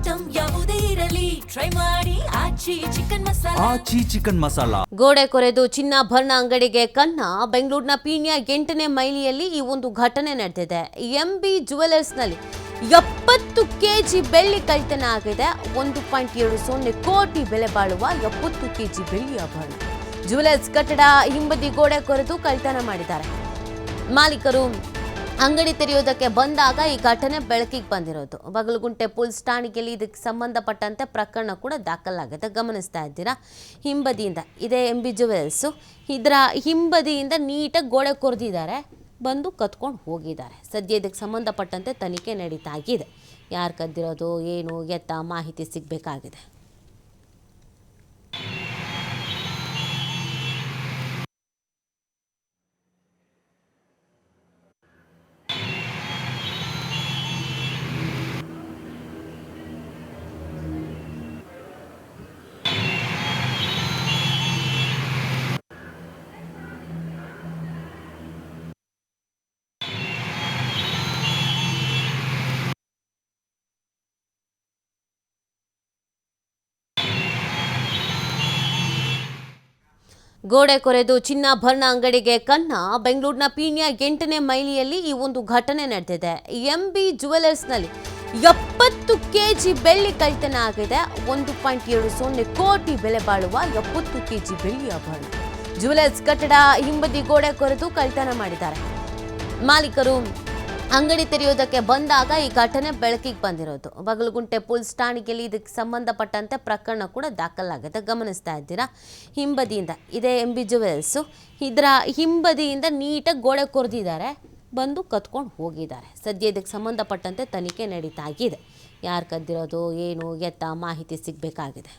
Item ಯಾವುದೇ ಇರಲಿ try ಮಾಡಿ ಆಚಿ ಚಿಕನ್ ಮಸಾಲಾ. ಗೋಡೆ ಕೊರೆದು ಚಿನ್ನಾಭರಣ ಅಂಗಡಿಗೆ ಕನ್ನ. ಬೆಂಗಳೂರಿನ ಪೀಣ್ಯ 8ನೇ ಮೈಲಿಯಲ್ಲಿ ಈ ಒಂದು ಘಟನೆ ನಡೆದಿದೆ. ಎಂಬಿ ಜುವೆಲರ್ಸ್ನಲ್ಲಿ 70 ಕೆಜಿ ಬೆಳ್ಳಿ ಕಳ್ಳತನ ಆಗಿದೆ. 1.70 ಕೋಟಿ ಬೆಲೆ ಬಾಳುವ 70 ಕೆಜಿ ಬೆಳ್ಳಿ ಆಭರಣ. ಜುವೆಲರ್ಸ್ ಕಟ್ಟಡ ಹಿಂಬದಿ ಗೋಡೆ ಕೊರೆದು ಕಳ್ಳತನ ಮಾಡಿದ್ದಾರೆ. ಮಾಲೀಕರು ಅಂಗಡಿ ತೆರೆಯುವುದಕ್ಕೆ ಬಂದಾಗ ಈ ಘಟನೆ ಬೆಳಕಿಗೆ ಬಂದಿರೋದು. ಬಾಗಲಗುಂಟೆ ಪೊಲೀಸ್ ಠಾಣೆಯಲ್ಲಿ ಇದಕ್ಕೆ ಸಂಬಂಧಪಟ್ಟಂತೆ ಪ್ರಕರಣ ಕೂಡ ದಾಖಲಾಗಿದೆ. ಗಮನಿಸ್ತಾ ಇದ್ದೀರಾ, ಹಿಂಬದಿಯಿಂದ ಇದೇ ಎಂಬಿ ಜುವೆಲ್ಸು. ಇದರ ಹಿಂಬದಿಯಿಂದ ನೀಟಾಗಿ ಗೋಡೆ ಕೊರೆದಿದ್ದಾರೆ, ಬಂದು ಕತ್ಕೊಂಡು ಹೋಗಿದ್ದಾರೆ. ಸದ್ಯ ಇದಕ್ಕೆ ಸಂಬಂಧಪಟ್ಟಂತೆ ತನಿಖೆ ನಡೀತಾ ಇದೆ. ಯಾರು ಕದ್ದಿರೋದು ಏನು ಎತ್ತ ಮಾಹಿತಿ ಸಿಗಬೇಕಾಗಿದೆ. ಗೋಡೆ ಕೊರೆದು ಚಿನ್ನಾಭರಣ ಅಂಗಡಿಗೆ ಕನ್ನ. ಬೆಂಗಳೂರಿನ ಪೀಣ್ಯ 8ನೇ ಮೈಲಿಯಲ್ಲಿ ಈ ಒಂದು ಘಟನೆ ನಡೆದಿದೆ. ಎಂಬಿ ಜುವೆಲರ್ಸ್ನಲ್ಲಿ 70 ಕೆಜಿ ಬೆಳ್ಳಿ ಕಳ್ಳತನ ಆಗಿದೆ. 1.70 ಕೋಟಿ ಬೆಲೆ ಬಾಳುವ 70 ಕೆಜಿ ಬೆಳ್ಳಿ ಆಭರಣ. ಜುವೆಲರ್ಸ್ ಕಟ್ಟಡ ಹಿಂಬದಿ ಗೋಡೆ ಕೊರೆದು ಕಳ್ಳತನ ಮಾಡಿದ್ದಾರೆ. ಮಾಲೀಕರು ಅಂಗಡಿ ತೆರೆಯುವುದಕ್ಕೆ ಬಂದಾಗ ಈ ಘಟನೆ ಬೆಳಕಿಗೆ ಬಂದಿರೋದು. ಬಾಗಲಗುಂಟೆ ಪೊಲೀಸ್ ಠಾಣೆಯಲ್ಲಿ ಇದಕ್ಕೆ ಸಂಬಂಧಪಟ್ಟಂತೆ ಪ್ರಕರಣ ಕೂಡ ದಾಖಲಾಗಿದೆ. ಗಮನಿಸ್ತಾ ಇದ್ದೀರಾ, ಹಿಂಬದಿಯಿಂದ ಇದೇ ಎಂಬಿ ಜುವೆಲ್ಸು. ಇದರ ಹಿಂಬದಿಯಿಂದ ನೀಟಾಗಿ ಗೋಡೆ ಕೊರೆದಿದ್ದಾರೆ, ಬಂದು ಕತ್ಕೊಂಡು ಹೋಗಿದ್ದಾರೆ. ಸದ್ಯ ಇದಕ್ಕೆ ಸಂಬಂಧಪಟ್ಟಂತೆ ತನಿಖೆ ನಡೀತಾ ಇದೆ. ಯಾರು ಕದ್ದಿರೋದು ಏನು ಎತ್ತ ಮಾಹಿತಿ ಸಿಗಬೇಕಾಗಿದೆ.